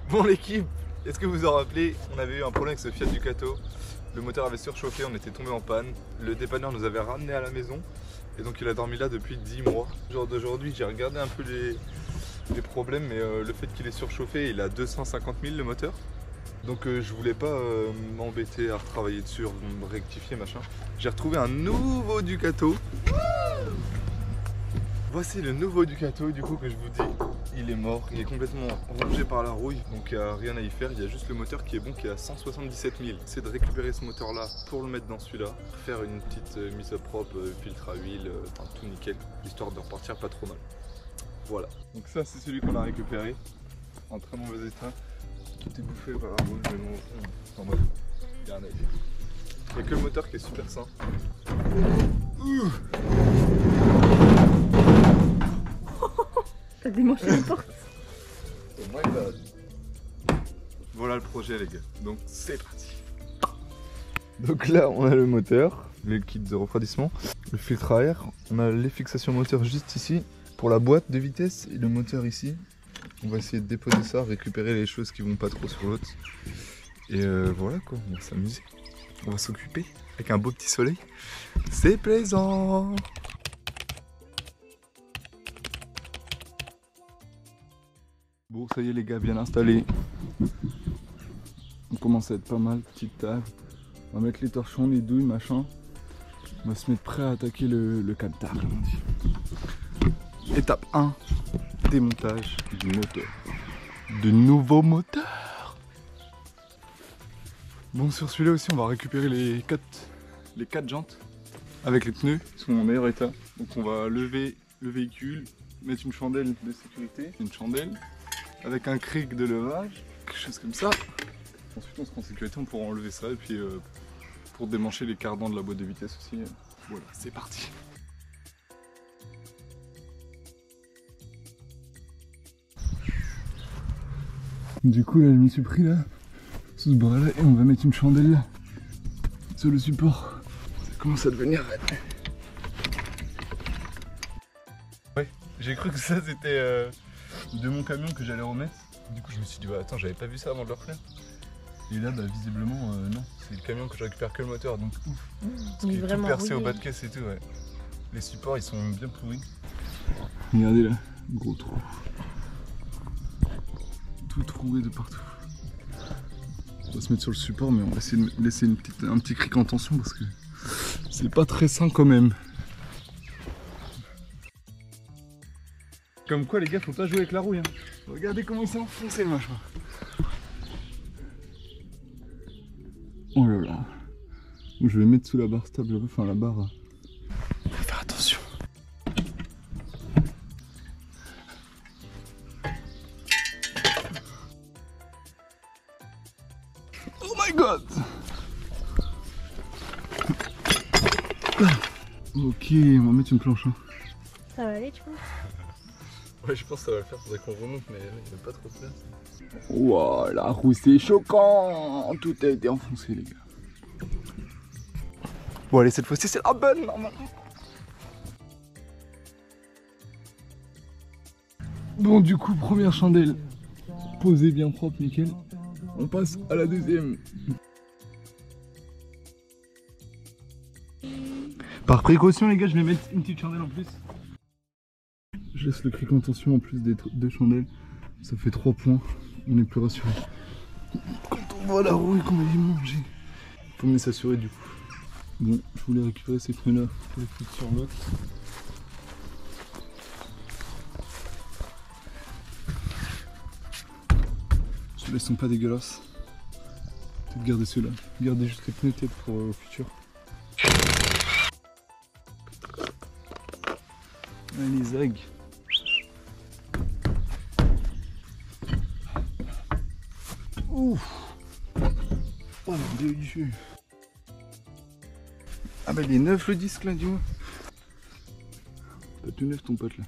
Bon l'équipe, est-ce que vous vous en rappelez? On avait eu un problème avec ce Fiat Ducato. Le moteur avait surchauffé, on était tombé en panne. Le dépanneur nous avait ramené à la maison. Et donc il a dormi là depuis 10 mois. Genre d'aujourd'hui, j'ai regardé un peu les problèmes, mais le fait qu'il est surchauffé, il a 250 000 le moteur. Donc je voulais pas m'embêter à retravailler dessus, rectifier machin. J'ai retrouvé un nouveau Ducato. Voici le nouveau Ducato du coup que je vous dis. Il est mort, il est complètement rongé par la rouille, donc il n'y a rien à y faire. Il y a juste le moteur qui est bon, qui est à 177 000. C'est de récupérer ce moteur là pour le mettre dans celui-là, faire une petite mise à propre, filtre à huile, enfin tout nickel, histoire de repartir pas trop mal. Voilà. Donc ça c'est celui qu'on a récupéré, en très mauvais état. Tout est bouffé par la rouille, mais bon, enfin bref, il y a rien à dire. Il n'y a que le moteur qui est super sain. T'as démanché les portes. Oh my god. Voilà le projet les gars, donc c'est parti. Donc là on a le moteur, le kit de refroidissement, le filtre à air, on a les fixations moteur juste ici, pour la boîte de vitesse et le moteur ici. On va essayer de déposer ça, récupérer les choses qui vont pas trop sur l'autre. Et voilà quoi, on va s'amuser. On va s'occuper avec un beau petit soleil. C'est plaisant. Bon ça y est les gars, bien installé. On commence à être pas mal, petite table. On va mettre les torchons, les douilles, machin. On va se mettre prêt à attaquer le camtar, comme on dit. Étape 1, démontage du moteur. De nouveaux moteurs. Bon sur celui-là aussi on va récupérer les 4 jantes avec les pneus, ils sont en meilleur état. Donc on va lever le véhicule, mettre une chandelle de sécurité, une chandelle avec un cric de levage, quelque chose comme ça. Ensuite on sera en sécurité, on pourra enlever ça et puis pour démancher les cardans de la boîte de vitesse aussi. Voilà, c'est parti. Du coup là je me suis pris là, sous ce bras là, et on va mettre une chandelle là, sur le support. Ça commence à devenir raide. Ouais, j'ai cru que ça c'était de mon camion que j'allais remettre. Du coup je me suis dit ouais, attends, j'avais pas vu ça avant de le refaire. Et là bah visiblement non, c'est le camion que je récupère que le moteur, donc ouf. Parce qu'il est tout percé au bas de caisse et tout, ouais. Les supports ils sont bien pourris. Regardez là, gros trou. Tout troué de partout. On va se mettre sur le support, mais on va essayer de laisser un petit cric en tension parce que c'est pas très sain quand même. Comme quoi les gars, faut pas jouer avec la rouille. Hein. Regardez comment il s'est enfoncé le machin. Oh là là. Je vais mettre sous la barre stable, enfin la barre. Faut faire attention. Oh my god. Ok, on va mettre une planche. Hein. Ça va aller, tu vois? Ouais, je pense que ça va le faire, faudrait qu'on remonte, mais il n'y a pas trop de place. Wow, la roue c'est choquant. Tout a été enfoncé les gars. Bon allez, cette fois-ci c'est la bonne normalement. Bon du coup, première chandelle posée bien propre, nickel. On passe à la deuxième. Par précaution les gars, je vais mettre une petite chandelle en plus. Je laisse le cric en tension en plus des 2 chandelles. Ça fait 3 points, on est plus rassuré. Quand on voit la rouille qu'on va y manger, faut mieux s'assurer du coup. Bon, je voulais récupérer ces pneus là pour les foutre sur l'autre. Ceux-là ils sont pas dégueulasses. Peut-être garder ceux-là. Gardez juste les pneus tête pour au futur. Ouais, les zags. Ouf. Oh mon dieu. Ah bah il est neuf le disque là, dis-moi. Pas tout neuf ton pote là.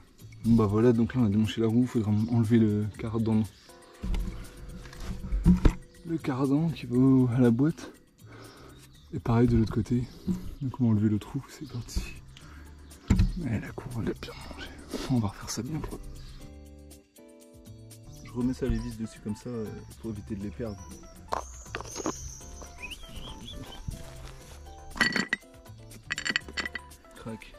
Bon bah voilà, donc là on a démanché la roue, il faudra enlever le cardan. Le cardan qui va à la boîte. Et pareil de l'autre côté. Donc on va enlever le trou, c'est parti. Mais la cour elle a bien mangé. On va refaire ça bien propre. Je remets ça les vis dessus comme ça pour éviter de les perdre. Crac.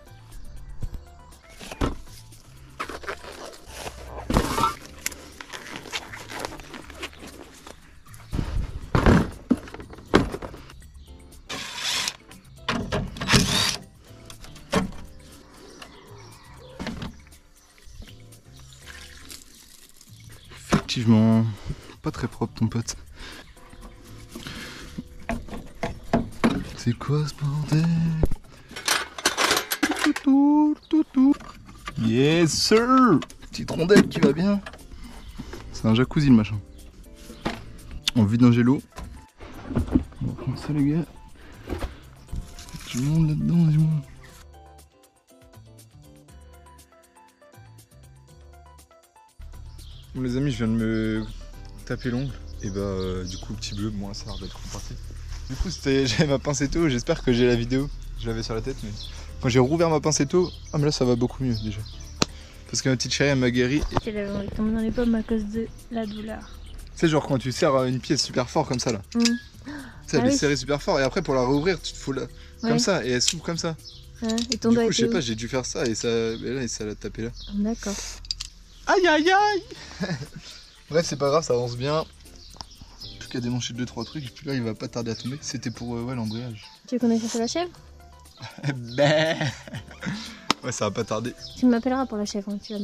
Effectivement, pas très propre ton pote. C'est quoi ce bordel? Yes sir! Petite rondelle qui va bien. C'est un jacuzzi le machin. En vue d'un gélo. On va prendre ça les gars. Du monde là-dedans, du monde. Bon les amis, je viens de me taper l'ongle. Et bah du coup petit bleu, moi ça a l'air d'être reparti. Du coup j'avais ma pincetto, j'espère que j'ai la vidéo. Je l'avais sur la tête mais quand j'ai rouvert ma pincetto, ah mais là ça va beaucoup mieux déjà. Parce que ma petite chérie elle m'a guéri. Elle avait tombé dans les pommes à cause de la douleur. Tu sais genre quand tu serres une pièce super fort comme ça là. Tu sais elle est serrée super fort et après pour la rouvrir tu te fous là. Comme ça et elle s'ouvre comme ça. Et ton doigt je sais pas, j'ai dû faire ça et ça l'a tapé là. D'accord. Aïe aïe aïe. Bref c'est pas grave, ça avance bien. Plus qu'à démancher 2-3 trucs et puis là il va pas tarder à tomber. C'était pour ouais, l'embrayage. Tu veux qu'on aille chercher la chèvre? Ouais ça va pas tarder. Tu m'appelleras pour la chèvre, hein, tu vas...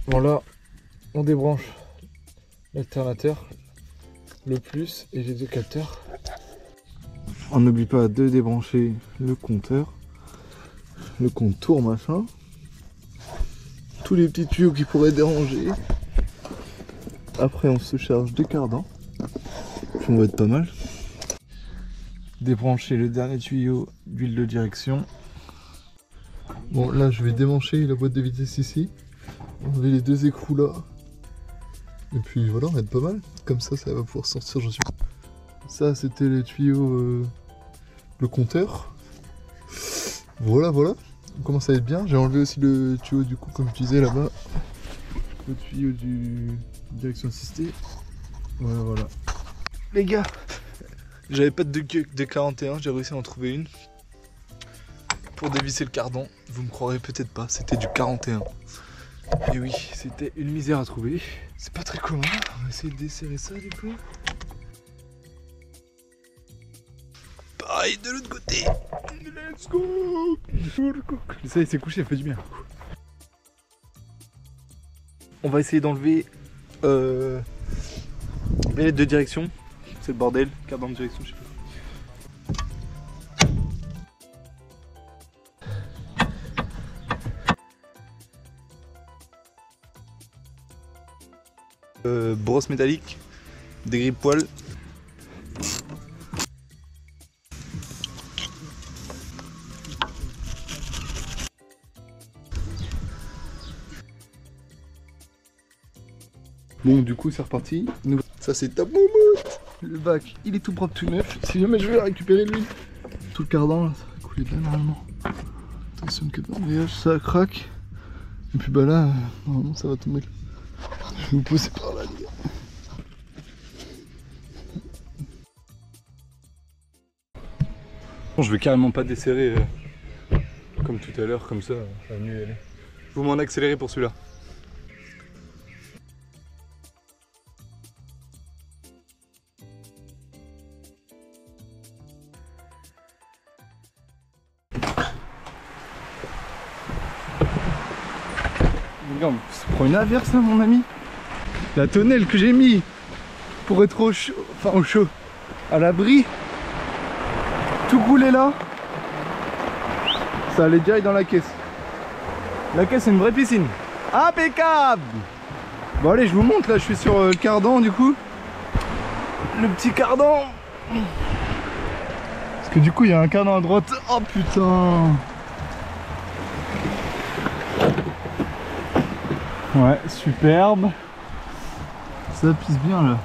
Bon là on débranche l'alternateur, le plus et les deux capteurs. On n'oublie pas de débrancher le compteur, le contour machin, tous les petits tuyaux qui pourraient déranger. Après on se charge des cardans, puis on va être pas mal. Débrancher le dernier tuyau d'huile de direction. Bon là je vais démancher la boîte de vitesse ici, enlever les deux écrous là. Et puis voilà, on va être pas mal. Comme ça, ça va pouvoir sortir, je suis. Ça, c'était les tuyaux, le compteur. Voilà, voilà. On commence à être bien. J'ai enlevé aussi le tuyau du coup, comme je disais là-bas. Le tuyau du direction assistée. Voilà, voilà. Les gars, j'avais pas de 41, j'ai réussi à en trouver une. Pour dévisser le cardan, vous me croirez peut-être pas, c'était du 41. Et oui, c'était une misère à trouver. C'est pas très commun. On va essayer de desserrer ça du coup. Pareil de l'autre côté. Let's go. Ça il s'est couché, ça fait du bien. On va essayer d'enlever les deux directions. C'est le bordel. Cardan de direction, je sais pas. Brosse métallique, des grippe-poils. Bon du coup c'est reparti. Ça c'est top moment. Le bac il est tout propre tout neuf. Si jamais je vais récupérer lui. Tout le cardan là, ça va couler de là normalement. Attention que dans le VH ça craque. Et puis bah là, normalement ça va tomber. Je vais vous pousser par là les gars. Bon, je vais carrément pas desserrer comme tout à l'heure, comme ça va mieux y aller. Vous m'en accélérez pour celui-là. Regarde, ça prend une averse là mon ami. La tonnelle que j'ai mis pour être au chaud, enfin au chaud, à l'abri, tout coulé là, ça allait direct dans la caisse. La caisse c'est une vraie piscine. Impeccable. Bon allez je vous montre là, je suis sur le cardan du coup. Le petit cardan. Parce que du coup il y a un cardan à droite. Oh putain. Ouais, superbe. Ça pisse bien là.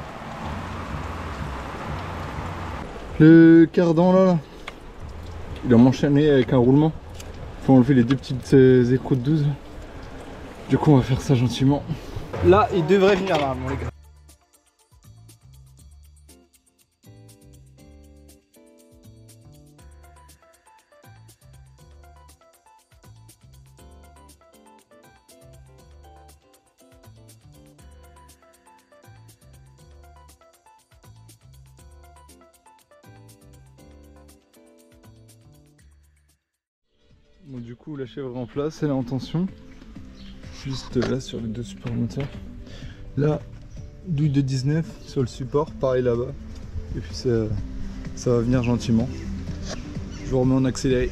Le cardan là, Il a enchaîné avec un roulement. Faut enlever les deux petites écrous de 12. Du coup on va faire ça gentiment. Là il devrait venir normalement les gars. Bon du coup la chèvre est en place, elle est en tension. Juste là sur les deux supports moteurs. Là, douille de 19 sur le support, pareil là-bas. Et puis ça va venir gentiment. Je vous remets en accéléré.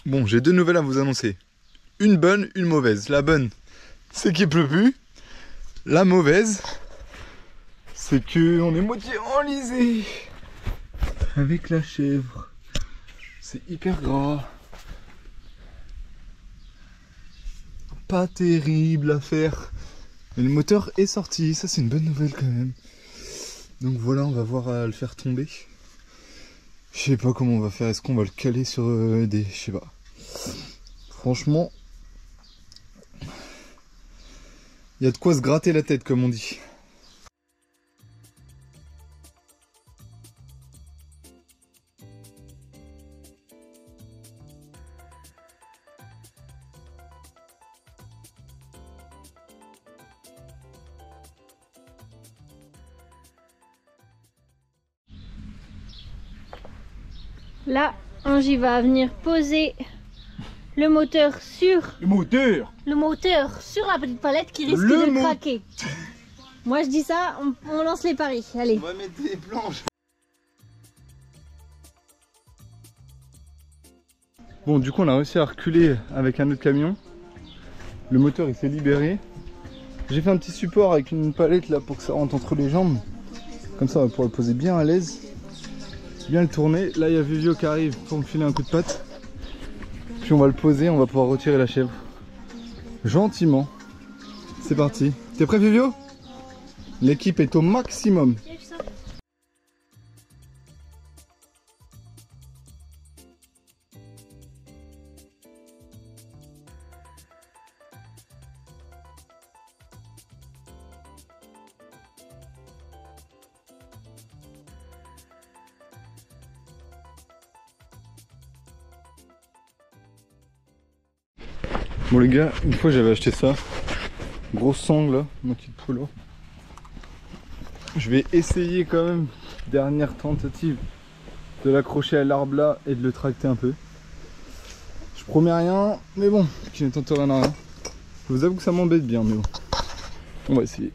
Bon, j'ai deux nouvelles à vous annoncer. Une bonne, une mauvaise. La bonne, c'est qu'il pleut plus. La mauvaise, c'est qu'on est moitié enlisé avec la chèvre. C'est hyper gras. Pas terrible à faire. Mais le moteur est sorti, ça c'est une bonne nouvelle quand même. Donc voilà, on va voir à le faire tomber. Je sais pas comment on va faire, est-ce qu'on va le caler sur des... Je sais pas. Franchement, il y a de quoi se gratter la tête comme on dit. Là, Angie va venir poser le moteur sur... Le moteur sur la petite palette qui risque de craquer. Moi je dis ça, on lance les paris. Allez. On va mettre des planches. Bon, du coup on a réussi à reculer avec un autre camion. Le moteur il s'est libéré. J'ai fait un petit support avec une palette là pour que ça rentre entre les jambes. Comme ça on va pouvoir le poser bien à l'aise. Bien le tourner. Là il y a Vivio qui arrive pour me filer un coup de patte. Puis on va le poser, on va pouvoir retirer la chèvre. Gentiment. C'est parti. T'es prêt Vivio? L'équipe est au maximum. Bon les gars, une fois j'avais acheté ça, grosse sangle là, moitié de polo. Je vais essayer quand même, dernière tentative, de l'accrocher à l'arbre là et de le tracter un peu. Je promets rien, mais bon, qui ne tente rien à rien. Je vous avoue que ça m'embête bien, mais bon, on va essayer.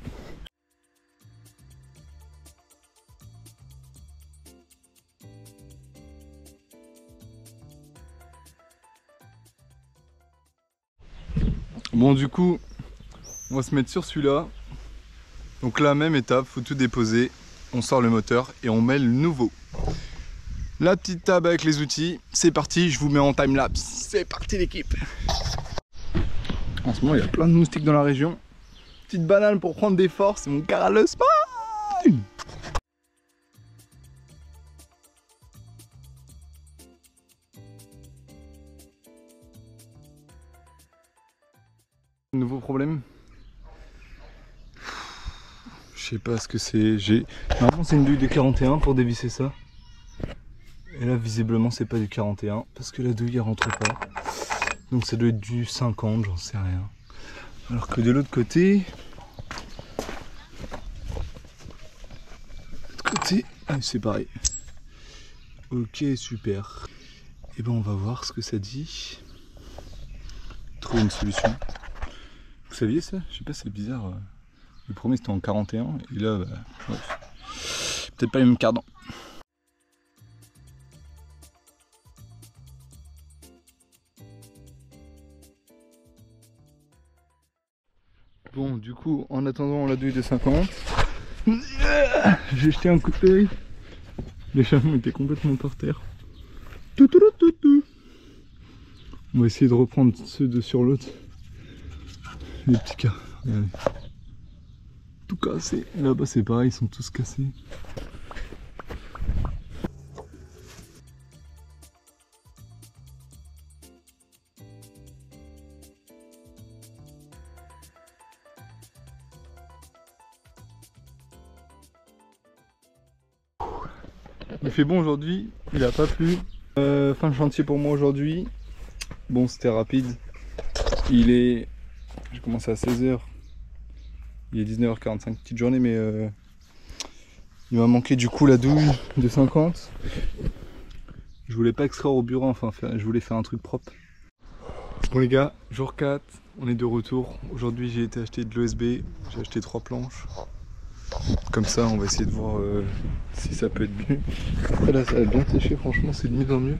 Bon du coup, on va se mettre sur celui-là. Donc la même étape, faut tout déposer. On sort le moteur et on met le nouveau. La petite table avec les outils, c'est parti, je vous mets en timelapse. C'est parti l'équipe. En ce moment, il y a plein de moustiques dans la région. Petite banane pour prendre des forces, c'est mon Carlos Spine. Nouveau problème. Je sais pas ce que c'est. Normalement c'est une douille de 41 pour dévisser ça. Et là visiblement c'est pas du 41 parce que la douille elle rentre pas. Donc ça doit être du 50, j'en sais rien. Alors que de l'autre côté... Ah, c'est pareil. Ok, super. Et ben on va voir ce que ça dit. Trouver une solution. Vous saviez ça? Je sais pas, c'est bizarre. Le premier c'était en 41 et là, bah, ouais, peut-être pas les mêmes cardans. Bon, du coup, en attendant la douille de 50, j'ai jeté un coup d'œil. Les chameaux étaient complètement par terre. On va essayer de reprendre ceux deux sur l'autre. Les petits cas. Regardez. Tout cassé. Là-bas c'est pareil, ils sont tous cassés. Il fait bon aujourd'hui, il a pas plu. Fin de chantier pour moi aujourd'hui. Bon, c'était rapide. J'ai commencé à 16 h. Il est 19h45, petite journée, mais il m'a manqué du coup la douille de 50. Je voulais pas extraire au bureau, enfin je voulais faire un truc propre. Bon les gars, jour 4, on est de retour. Aujourd'hui j'ai été acheter de l'OSB, j'ai acheté 3 planches. Comme ça on va essayer de voir si ça peut être mieux. Après là ça a bien séché, franchement c'est de mieux en mieux.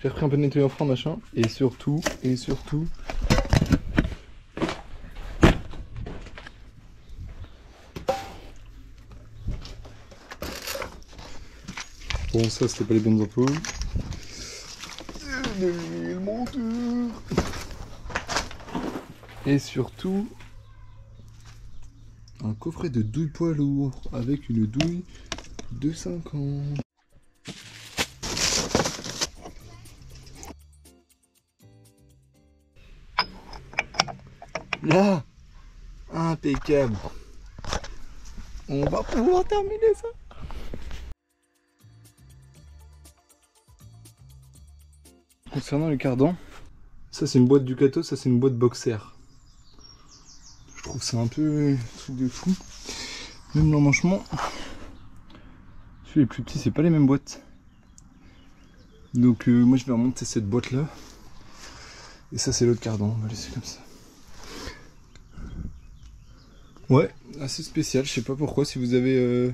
J'ai repris un peu de nettoyant franc machin. Et surtout. Bon ça c'était pas les bonnes infos. Le monteur. Et surtout un coffret de douille poids lourd avec une douille de 50. Là, impeccable. On va pouvoir terminer ça. Concernant les cardans, ça c'est une boîte Ducato, ça c'est une boîte Boxer. Je trouve ça un peu truc de fou. Même l'emmanchement, celui les plus petits, c'est pas les mêmes boîtes. Donc moi je vais remonter cette boîte là. Et ça c'est l'autre cardan, on va laisser comme ça. Ouais, assez spécial, je sais pas pourquoi. Si vous avez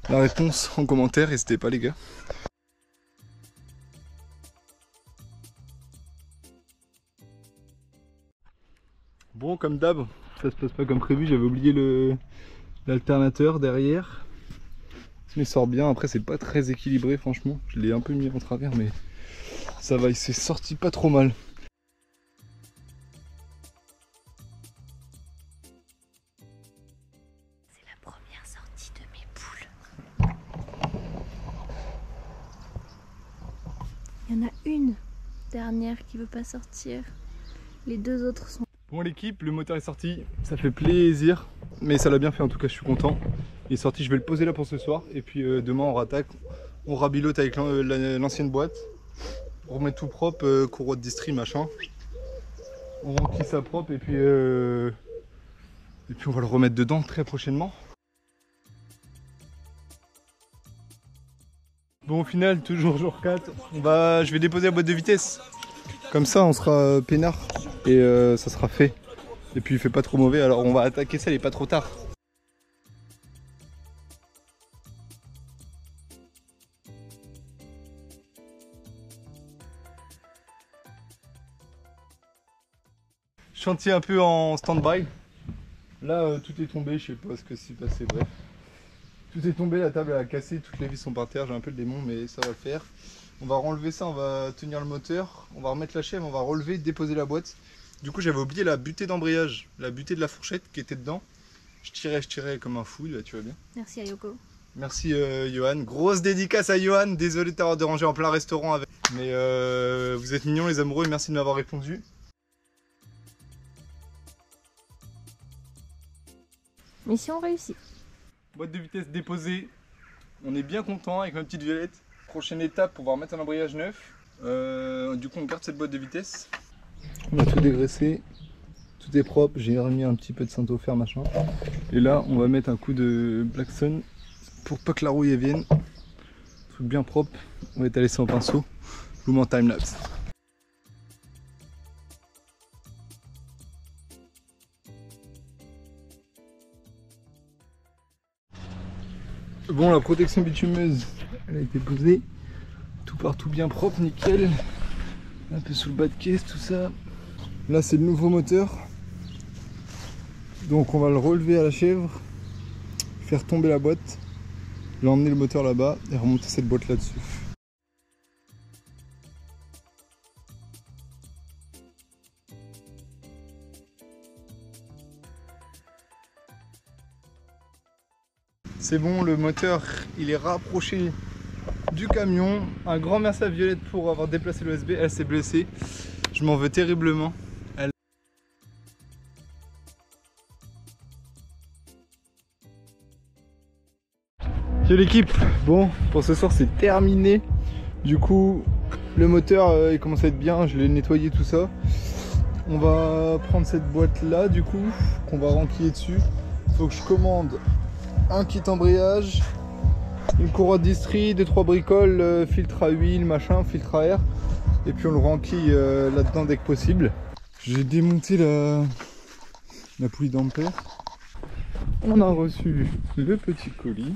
la réponse en commentaire, n'hésitez pas les gars. Bon, comme d'hab, ça se passe pas comme prévu, j'avais oublié l'alternateur derrière. Il sort bien, après c'est pas très équilibré franchement, je l'ai un peu mis en travers mais ça va, il s'est sorti pas trop mal. C'est la première sortie de mes poules. Il y en a une dernière qui veut pas sortir, les deux autres sont... Bon l'équipe, le moteur est sorti, ça fait plaisir, mais ça l'a bien fait en tout cas, je suis content. Il est sorti, je vais le poser là pour ce soir, et puis demain on rattaque, on rabilote avec l'ancienne boîte, on remet tout propre, courroie de distri machin, on remplit ça propre et puis on va le remettre dedans très prochainement. Bon au final, toujours jour 4, je vais déposer la boîte de vitesse, comme ça on sera peinard. Et ça sera fait. Et puis il fait pas trop mauvais, alors on va attaquer ça, il est pas trop tard. Chantier un peu en stand-by. Là tout est tombé, je sais pas ce que s'est passé, bref. Tout est tombé, la table a cassé, toutes les vis sont par terre, j'ai un peu le démon mais ça va le faire. On va renlever ça, on va tenir le moteur, on va remettre la chaîne, on va relever, déposer la boîte. Du coup j'avais oublié la butée d'embrayage, la butée de la fourchette qui était dedans. Je tirais comme un fou, là tu vois bien. Merci à Yoko. Merci Johan, grosse dédicace à Johan, désolé de t'avoir dérangé en plein restaurant avec. Mais vous êtes mignons les amoureux et merci de m'avoir répondu. Mission réussie. Boîte de vitesse déposée, on est bien content avec ma petite Violette. Prochaine étape, on va remettre un embrayage neuf. Du coup on garde cette boîte de vitesse. On a tout dégraissé, tout est propre, j'ai remis un petit peu de Saint-Ofer machin. Et là on va mettre un coup de Blackson pour pas que la rouille vienne. Truc bien propre, on va étaler ça en pinceau. Je vous mets en timelapse. Bon, la protection bitumeuse, elle a été posée. Tout partout bien propre, nickel. Un peu sous le bas de caisse, tout ça. Là, c'est le nouveau moteur. Donc, on va le relever à la chèvre, faire tomber la boîte, l'emmener le moteur là-bas et remonter cette boîte là-dessus. C'est bon, le moteur il est rapproché du camion. Un grand merci à Violette pour avoir déplacé l'OSB. Elle s'est blessée. Je m'en veux terriblement. Yo l'équipe, bon pour ce soir c'est terminé. Du coup le moteur il commence à être bien, je l'ai nettoyé tout ça. On va prendre cette boîte là du coup, qu'on va renquiller dessus. Faut que je commande un kit embrayage, une courroie de distri, 2-3 bricoles, filtre à huile, machin, filtre à air. Et puis on le renquille là-dedans dès que possible. J'ai démonté la poulie d'ampère. On a reçu le petit colis.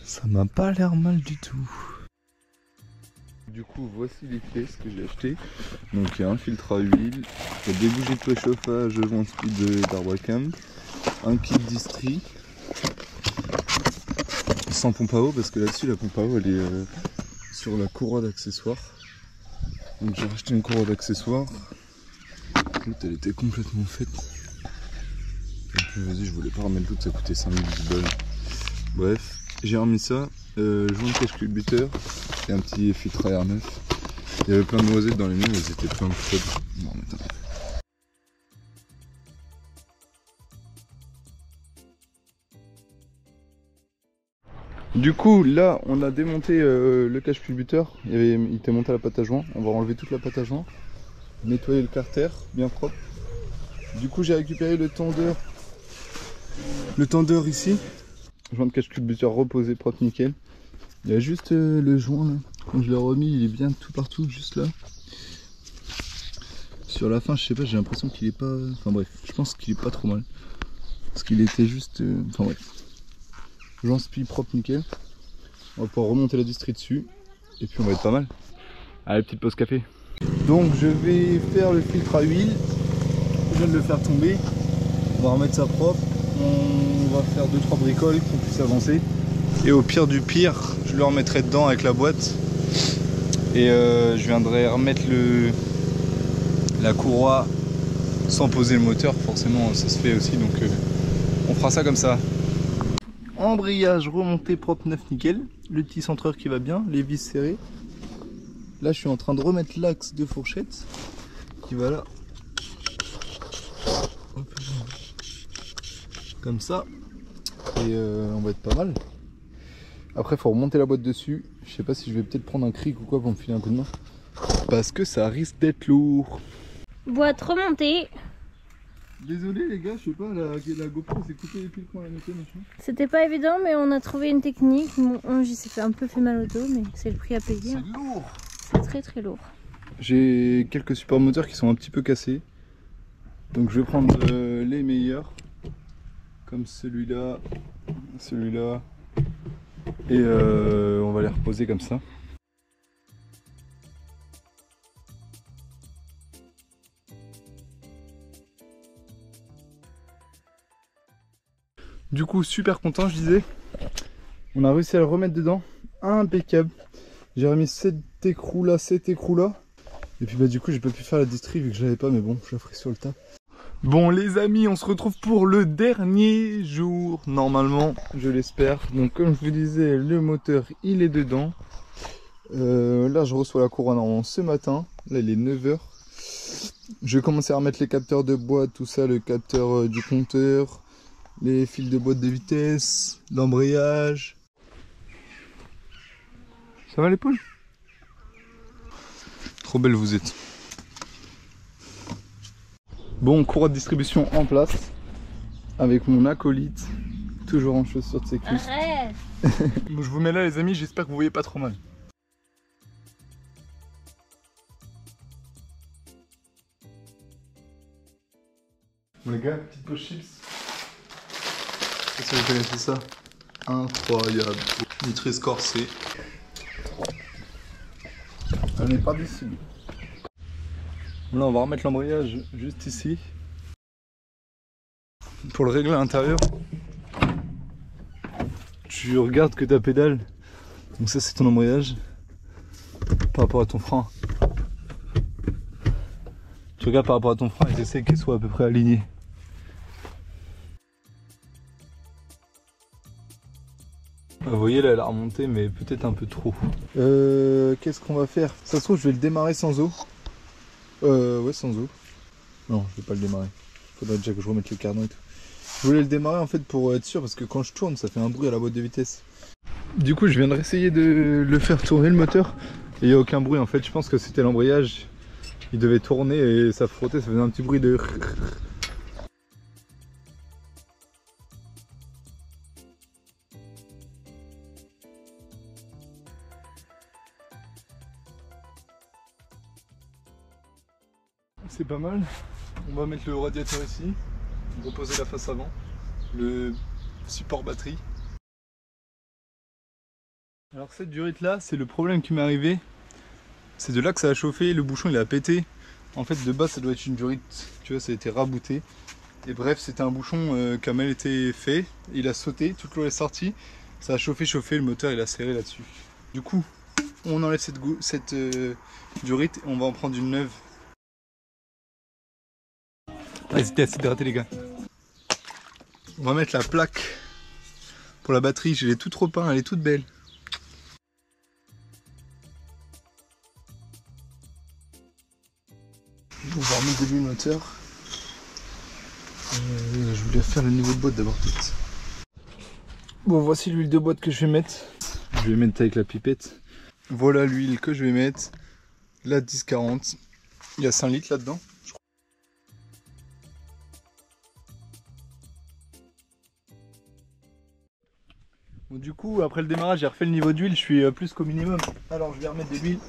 Ça m'a pas l'air mal du tout. Du coup, voici les pièces que j'ai achetées. Donc il y a un filtre à huile, il y a des bougies de préchauffage One Speed d'Arbacam, un kit distri, sans pompe à eau parce que là-dessus la pompe à eau elle est sur la courroie d'accessoires. Donc j'ai racheté une courroie d'accessoires. L'autre elle était complètement faite. Donc vas-y, je voulais pas remettre l'autre, ça coûtait 5000 balles. Bref, j'ai remis ça, joint de cache culbuteur et un petit filtre à air neuf. Il y avait plein de noisettes dans les murs, elles étaient plein de creux. Bon, attends. Du coup, là, on a démonté le cache culbuteur. Il était monté à la pâte à joint. On va enlever toute la pâte à joint, nettoyer le carter, bien propre. Du coup, j'ai récupéré le tendeur ici. Joint de cache culbuteur reposé, propre, nickel. Il y a juste le joint là. Quand je l'ai remis, il est bien tout partout, juste là. Sur la fin, je sais pas, j'ai l'impression qu'il est pas. Enfin bref, je pense qu'il est pas trop mal. Parce qu'il était juste. Enfin bref. Joint spi propre, nickel. On va pouvoir remonter la distri dessus. Et puis on va être pas mal. Allez, petite pause café. Donc je vais faire le filtre à huile. Je viens de le faire tomber. On va remettre ça propre. On va faire 2-3 bricoles qu'on puisse avancer. Et au pire du pire, je le remettrai dedans avec la boîte. Et je viendrai remettre la courroie sans poser le moteur. Forcément ça se fait aussi, donc on fera ça comme ça. Embrayage remonté propre, neuf, nickel. Le petit centreur qui va bien, les vis serrées. Là je suis en train de remettre l'axe de fourchette qui va là. Hop. Comme ça. Et on va être pas mal. Après faut remonter la boîte dessus. Je sais pas si je vais peut-être prendre un cric ou quoi pour me filer un coup de main. Parce que ça risque d'être lourd. Boîte remontée. Désolé les gars, je sais pas, la GoPro s'est coupée les piles quand elle a noté, machin. C'était pas évident, mais on a trouvé une technique. Bon, j'ai un peu fait mal au dos, mais c'est le prix à payer. C'est lourd. C'est très très lourd. J'ai quelques supports moteurs qui sont un petit peu cassés. Donc je vais prendre les meilleurs. Comme celui-là, celui-là. Et on va les reposer comme ça. Du coup, super content, je disais. On a réussi à le remettre dedans. Impeccable. J'ai remis cet écrou là, cet écrou là. Et puis bah du coup, j'ai pas pu faire la distri vu que j'avais pas, mais bon, je la ferai sur le tas. Bon les amis, on se retrouve pour le dernier jour, normalement, je l'espère. Donc comme je vous disais, le moteur il est dedans. Là je reçois la couronne normalement ce matin, là il est 9 h. Je vais commencer à remettre les capteurs de boîte, tout ça, le capteur du compteur, les fils de boîte de vitesse, l'embrayage. Ça va l'épaule? Trop belle vous êtes. Bon, courroie de distribution en place avec mon acolyte, toujours en chaussures de sécu. Arrête. Je vous mets là les amis, j'espère que vous voyez pas trop mal. Bon les gars, petite pause chips. Qu'est-ce que vous connaissez ça? Incroyable. Nitré corsé. On n'est pas d'ici. Là on va remettre l'embrayage juste ici. Pour le régler à l'intérieur, tu regardes que ta pédale. Donc ça c'est ton embrayage. Par rapport à ton frein. Tu regardes par rapport à ton frein et tu essaies qu'il soit à peu près aligné. Vous voyez là elle a remonté mais peut-être un peu trop. Qu'est-ce qu'on va faire? Ça se trouve je vais le démarrer sans eau. Ouais sans eau. Non je vais pas le démarrer. Faudrait déjà que je remette le cardan et tout. Je voulais le démarrer en fait pour être sûr parce que quand je tourne ça fait un bruit à la boîte de vitesse. Du coup je viens de essayer de le faire tourner le moteur et il n'y a aucun bruit en fait. Je pense que c'était l'embrayage. Il devait tourner et ça frottait, ça faisait un petit bruit de... C'est pas mal. On va mettre le radiateur ici, reposer la face avant, le support batterie. Alors cette durite là, c'est le problème qui m'est arrivé. C'est de là que ça a chauffé, le bouchon il a pété. En fait de base ça doit être une durite, tu vois ça a été rabouté. Et bref c'était un bouchon qui a mal été fait, il a sauté, toute l'eau est sortie. Ça a chauffé, le moteur il a serré là-dessus. Du coup on enlève cette durite et on va en prendre une neuve. N'hésitez à s'hydrater les gars. On va mettre la plaque pour la batterie, je l'ai toute repeinte, elle est toute belle. On va remettre de l'huile moteur. Je voulais faire le niveau de boîte d'abord peut-être. Bon voici l'huile de boîte que je vais mettre. Je vais mettre avec la pipette. Voilà l'huile que je vais mettre. La 1040. Il y a 5 litres là-dedans. Bon, du coup après le démarrage j'ai refait le niveau d'huile. Je suis plus qu'au minimum. Alors je vais remettre de l'huile.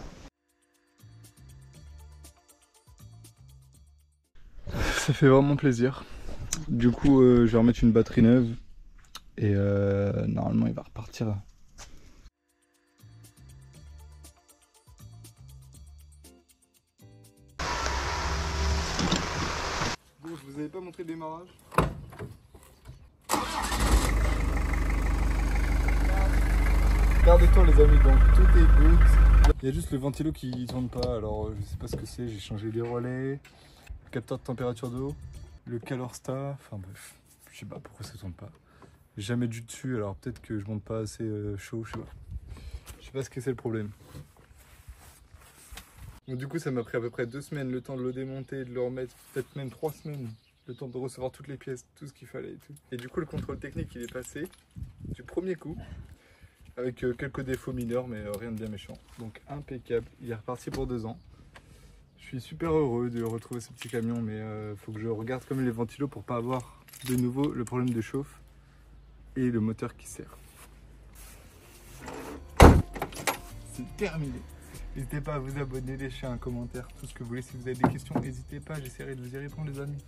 Ça fait vraiment plaisir. Du coup je vais remettre une batterie neuve et normalement il va repartir. Bon, je vous avais pas montré le démarrage. Regardez-toi les amis, donc tout est good. Il y a juste le ventilo qui tourne pas, alors je sais pas ce que c'est, j'ai changé les relais. Capteur de température d'eau, le Calorsta, enfin bref, je sais pas pourquoi ça tourne pas. J'ai jamais dû dessus, alors peut-être que je monte pas assez chaud, je sais pas. Je sais pas ce que c'est le problème. Donc du coup ça m'a pris à peu près 2 semaines le temps de le démonter, de le remettre, peut-être même 3 semaines. Le temps de recevoir toutes les pièces, tout ce qu'il fallait et tout. Et du coup le contrôle technique il est passé du premier coup. Avec quelques défauts mineurs mais rien de bien méchant. Donc impeccable, il est reparti pour 2 ans. Je suis super heureux de retrouver ce petit camion, mais faut que je regarde comme les ventilos pour pas avoir de nouveau le problème de chauffe et le moteur qui serre. C'est terminé. N'hésitez pas à vous abonner, laisser un commentaire, tout ce que vous voulez. Si vous avez des questions, n'hésitez pas, j'essaierai de vous y répondre les amis.